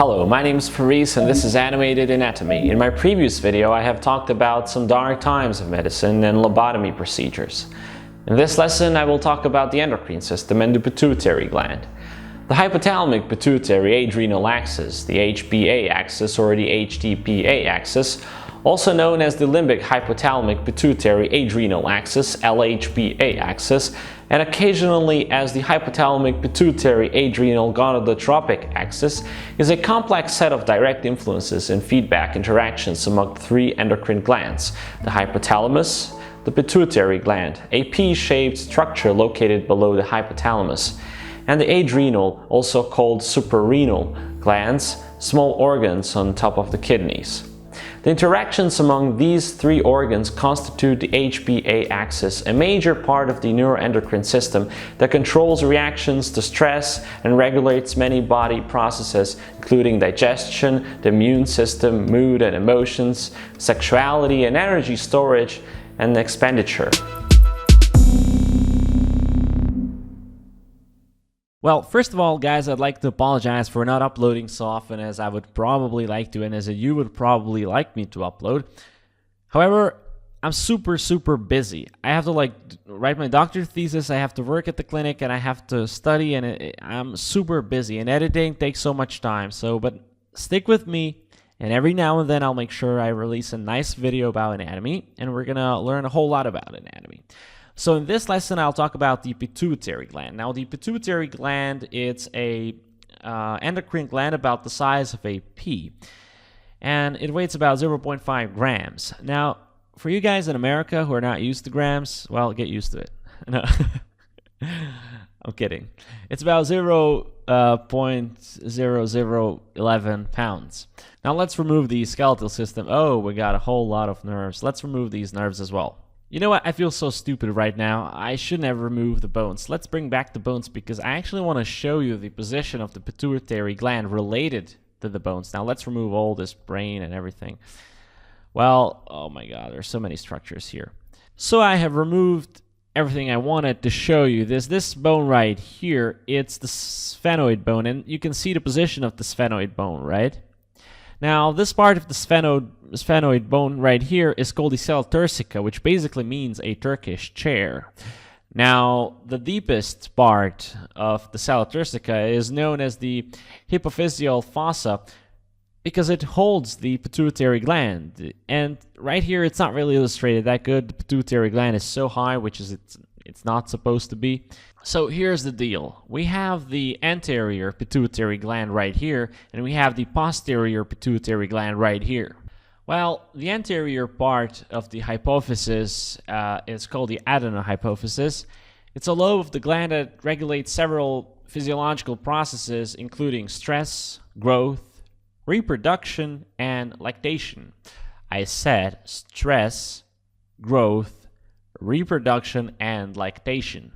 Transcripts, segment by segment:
Hello, my name is Faris and this is Animated Anatomy. In my previous video I have talked about some dark times of medicine and lobotomy procedures. In this lesson I will talk about the endocrine system and the pituitary gland. The hypothalamic pituitary adrenal axis, the HPA axis or the HPA axis, also known as the limbic hypothalamic pituitary adrenal axis, LHPA axis, and occasionally as the hypothalamic pituitary adrenal gonadotrophic axis, is a complex set of direct influences and feedback interactions among three endocrine glands: the hypothalamus, the pituitary gland, a pea-shaped structure located below the hypothalamus, and the adrenal, also called suprarenal glands, small organs on top of the kidneys. The interactions among these three organs constitute the HPA axis, a major part of the neuroendocrine system that controls reactions to stress and regulates many body processes, including digestion, the immune system, mood and emotions, sexuality and energy storage, and expenditure. Well, first of all, guys, I'd like to apologize for not uploading so often as I would probably like to and as you would probably like me to upload. However, I'm super busy. I have to write my doctorate thesis, I have to work at the clinic, and I have to study, and I'm super busy, and editing takes so much time. But stick with me, and every now and then I'll make sure I release a nice video about anatomy, and we're gonna learn a whole lot about anatomy. So in this lesson, I'll talk about the pituitary gland. Now, the pituitary gland, it's a endocrine gland about the size of a pea, and it weighs about 0.5 grams. Now, for you guys in America who are not used to grams, well, get used to it. No, I'm kidding. It's about 0.0011 pounds. Now, let's remove the skeletal system. Oh, we got a whole lot of nerves. Let's remove these nerves as well. You know what? I feel so stupid right now. I shouldn't have removed the bones. Let's bring back the bones because I actually want to show you the position of the pituitary gland related to the bones. Now let's remove all this brain and everything. Well, oh my god, there's so many structures here. So I have removed everything I wanted to show you. This bone right here, it's the sphenoid bone, and you can see the position of the sphenoid bone, right? Now, this part of the sphenoid bone right here is called the sella turcica, which basically means a Turkish chair. Now, the deepest part of the sella turcica is known as the hypophyseal fossa because it holds the pituitary gland. And right here, it's not really illustrated that good. The pituitary gland is so high, which is it's not supposed to be. So here's the deal. We have the anterior pituitary gland right here, and we have the posterior pituitary gland right here. Well, the anterior part of the hypophysis is called the adrenocorticotrophic. It's a lobe of the gland that regulates several physiological processes, including stress, growth, reproduction, and lactation. I said stress, growth, reproduction, and lactation.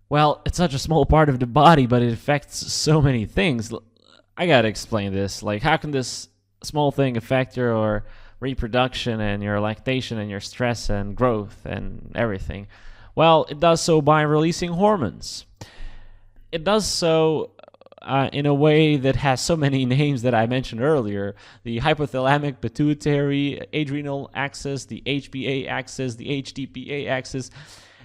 Well, it's such a small part of the body, but it affects so many things. I gotta explain this. How can this small thing affect your reproduction and your lactation and your stress and growth and everything? Well, it does so by releasing hormones. It does so in a way that has so many names that I mentioned earlier: the hypothalamic pituitary adrenal axis, the HPA axis, the HPA axis,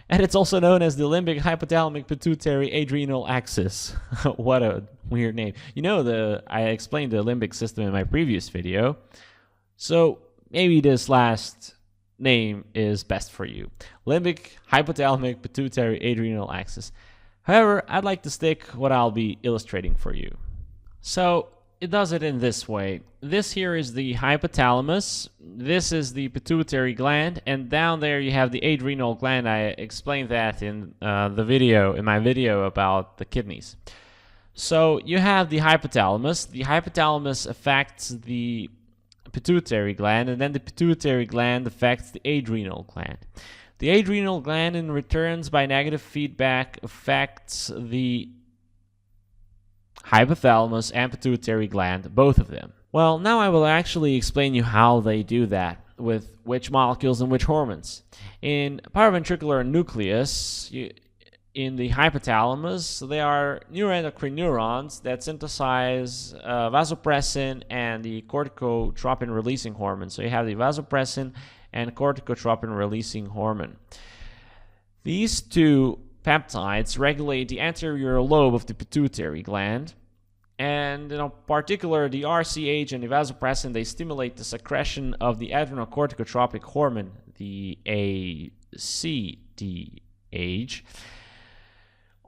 and it's also known as the limbic hypothalamic pituitary adrenal axis. What a weird name. You know, I explained the limbic system in my previous video, so maybe this last name is best for you. Limbic hypothalamic pituitary adrenal axis. However, I'd like to stick what I'll be illustrating for you. So it does it in this way. This here is the hypothalamus, this is the pituitary gland, and down there you have the adrenal gland. I explained that in my video about the kidneys. So you have the hypothalamus. The hypothalamus affects the pituitary gland, and then the pituitary gland affects the adrenal gland. The adrenal gland, in returns by negative feedback, affects the hypothalamus and pituitary gland, both of them. Well, now I will actually explain you how they do that, with which molecules and which hormones. In paraventricular nucleus, in the hypothalamus, they are neuroendocrine neurons that synthesize vasopressin and the corticotropin releasing hormone. So you have the vasopressin and corticotropin releasing hormone. These two peptides regulate the anterior lobe of the pituitary gland, and in particular the RCH and the vasopressin, they stimulate the secretion of the adrenocorticotrophic hormone, the ACTH,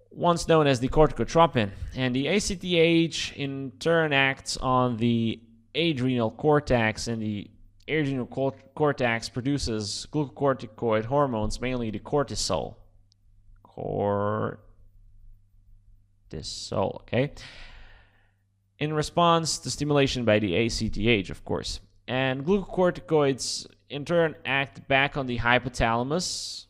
once known as the corticotropin. And the ACTH in turn acts on the adrenal cortex, and the adrenal cortex produces glucocorticoid hormones, mainly the cortisol. Okay? In response to stimulation by the ACTH, of course. And glucocorticoids in turn act back on the hypothalamus,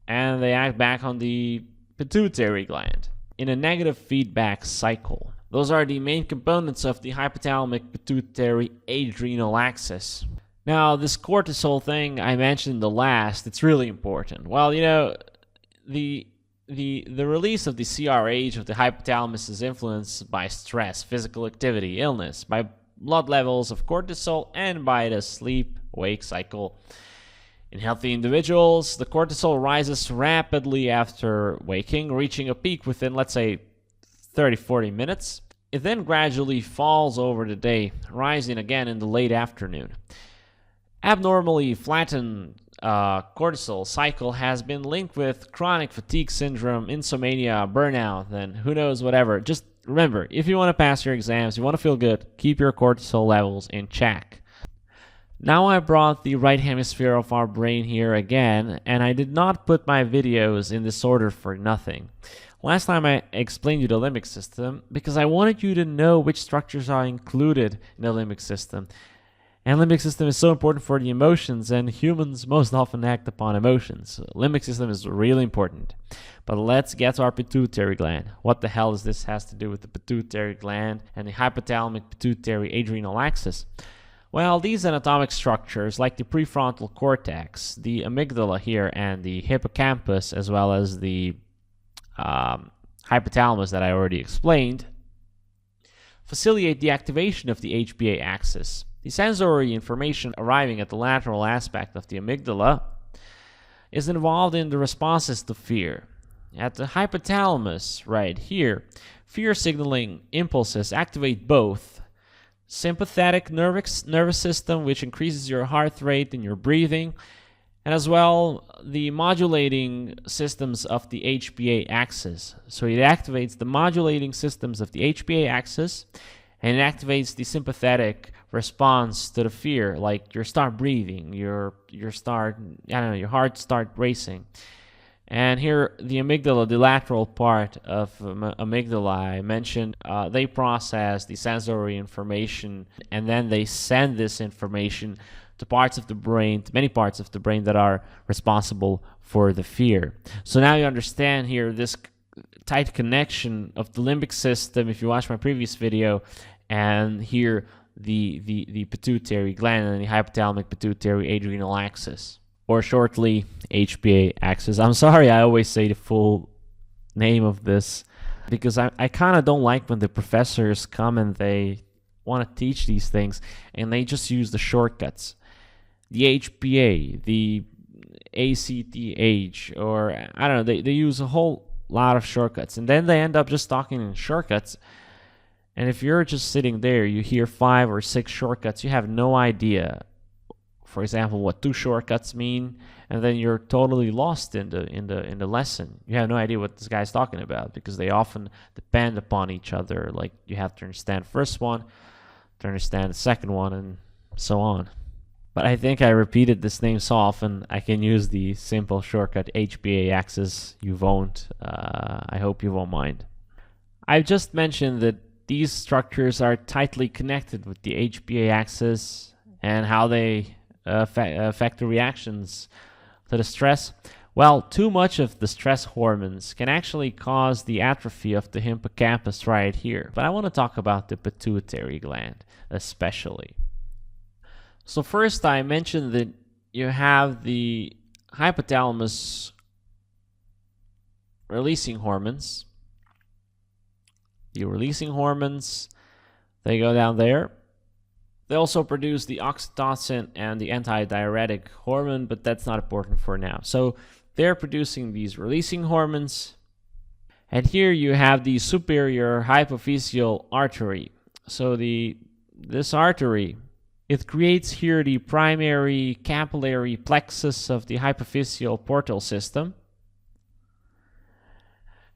and they act back on the pituitary gland in a negative feedback cycle. Those are the main components of the hypothalamic pituitary adrenal axis. Now, this cortisol thing I mentioned the last, it's really important. Well, you know, the release of the CRH of the hypothalamus is influenced by stress, physical activity, illness, by blood levels of cortisol, and by the sleep-wake cycle. In healthy individuals, the cortisol rises rapidly after waking, reaching a peak within, let's say, 30-40 minutes. It then gradually falls over the day, rising again in the late afternoon. Abnormally flattened cortisol cycle has been linked with chronic fatigue syndrome, insomnia, burnout, and who knows, whatever. Just remember, if you want to pass your exams, you want to feel good, keep your cortisol levels in check. Now I brought the right hemisphere of our brain here again, and I did not put my videos in this order for nothing. Last time I explained you the limbic system because I wanted you to know which structures are included in the limbic system. And limbic system is so important for the emotions, and humans most often act upon emotions. So limbic system is really important. But let's get to our pituitary gland. What the hell does this has to do with the pituitary gland and the hypothalamic pituitary adrenal axis? Well, these anatomic structures, like the prefrontal cortex, the amygdala here, and the hippocampus, as well as the hypothalamus that I already explained, facilitate the activation of the HPA axis. The sensory information arriving at the lateral aspect of the amygdala is involved in the responses to fear. At the hypothalamus, right here, fear signaling impulses activate both sympathetic nervous system, which increases your heart rate and your breathing, and as well the modulating systems of the HPA axis. So it activates the modulating systems of the HPA axis, and it activates the sympathetic response to the fear, like you start breathing, your heart start racing. And here, the amygdala, the lateral part of amygdala I mentioned, they process the sensory information, and then they send this information to parts of the brain, to many parts of the brain that are responsible for the fear. So now you understand here this tight connection of the limbic system, if you watch my previous video, and here the pituitary gland and the hypothalamic pituitary adrenal axis, or shortly HPA axis. I'm sorry I always say the full name of this because I kind of don't like when the professors come and they want to teach these things and they just use the shortcuts. The HPA, the ACTH, or I don't know, they use a whole lot of shortcuts, and then they end up just talking in shortcuts. And if you're just sitting there, you hear 5 or 6 shortcuts, you have no idea, for example, what 2 shortcuts mean, and then you're totally lost in the lesson. You have no idea what this guy's talking about because they often depend upon each other. Like you have to understand the first one to understand the second one, and so on. But I think I repeated this name so often I can use the simple shortcut HPA axis. You won't. I hope you won't mind. I've just mentioned that these structures are tightly connected with the HPA axis and how they affect the reactions to the stress. Well, too much of the stress hormones can actually cause the atrophy of the hippocampus right here. But I want to talk about the pituitary gland especially. So first I mentioned that you have the hypothalamus releasing hormones. The releasing hormones, they go down there. They also produce the oxytocin and the antidiuretic hormone, but that's not important for now. So they're producing these releasing hormones. And here you have the superior hypophyseal artery. So this artery, it creates here the primary capillary plexus of the hypophyseal portal system.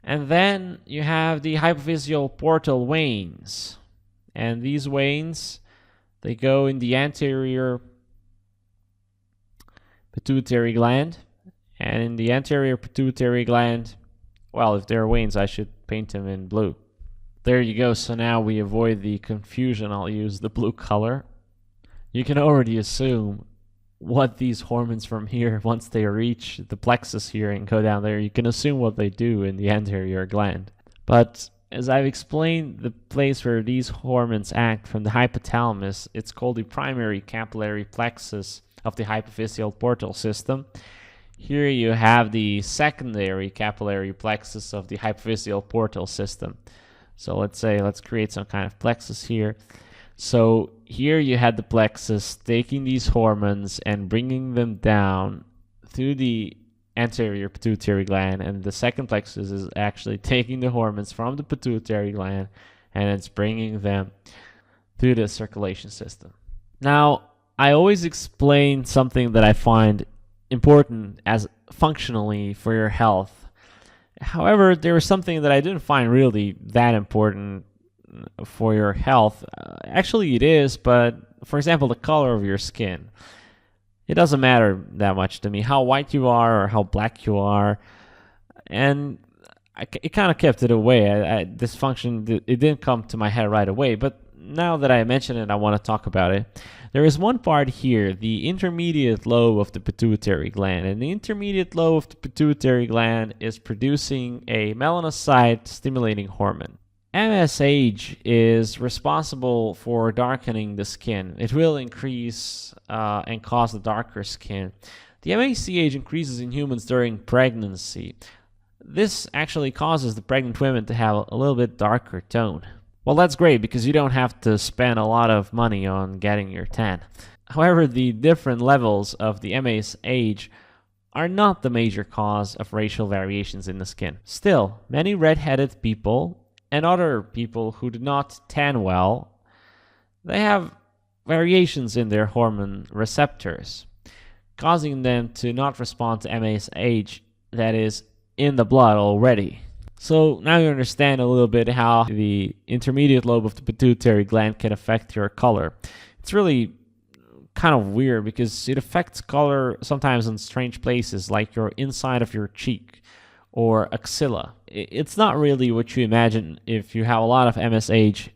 And then you have the hypophyseal portal veins. And these veins, they go in the anterior pituitary gland. And in the anterior pituitary gland, well, if they're veins, I should paint them in blue. There you go. So now we avoid the confusion. I'll use the blue color. You can already assume what these hormones from here, once they reach the plexus here and go down there, you can assume what they do in the anterior gland. But as I've explained, the place where these hormones act from the hypothalamus, it's called the primary capillary plexus of the hypophyseal portal system. Here you have the secondary capillary plexus of the hypophyseal portal system. So let's create some kind of plexus here. So here you had the plexus taking these hormones and bringing them down through the anterior pituitary gland, and the second plexus is actually taking the hormones from the pituitary gland and it's bringing them through the circulation system. Now, I always explain something that I find important as functionally for your health. However, there was something that I didn't find really that important for your health. Actually, it is, but for example, the color of your skin. It doesn't matter that much to me how white you are or how black you are. And it kind of kept it away. This function, it didn't come to my head right away, but now that I mention it, I want to talk about it. There is one part here, the intermediate lobe of the pituitary gland. And the intermediate lobe of the pituitary gland is producing a melanocyte-stimulating hormone. MSH is responsible for darkening the skin. It will increase and cause the darker skin. The MACH increases in humans during pregnancy. This actually causes the pregnant women to have a little bit darker tone. Well, that's great because you don't have to spend a lot of money on getting your tan. However, the different levels of the MSH are not the major cause of racial variations in the skin. Still, many red-headed people and other people who do not tan well, they have variations in their hormone receptors, causing them to not respond to MSH that is in the blood already. So now you understand a little bit how the intermediate lobe of the pituitary gland can affect your color. It's really kind of weird because it affects color sometimes in strange places, like your inside of your cheek or axilla. It's not really what you imagine. If you have a lot of MSH,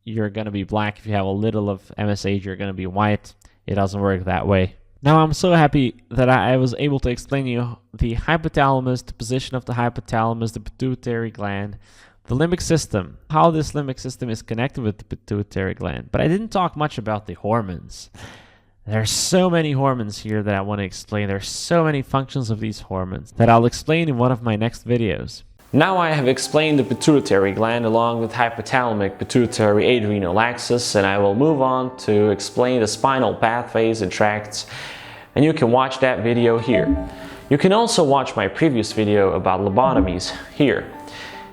you're going to be black. If you have a little of MSH, you're going to be white. It doesn't work that way. Now I'm so happy that I was able to explain to you the hypothalamus, the position of the hypothalamus, the pituitary gland, the limbic system, how this limbic system is connected with the pituitary gland. But I didn't talk much about the hormones. There's so many hormones here that I want to explain. There's so many functions of these hormones that I'll explain in one of my next videos. Now I have explained the pituitary gland along with hypothalamic pituitary adrenal axis, and I will move on to explain the spinal pathways and tracts, and you can watch that video here. You can also watch my previous video about lobotomies here.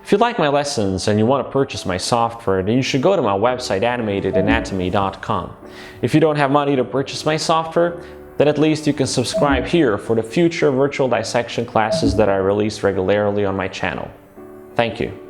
If you like my lessons and you want to purchase my software, then you should go to my website animatedanatomy.com. If you don't have money to purchase my software, then at least you can subscribe here for the future virtual dissection classes that I release regularly on my channel. Thank you.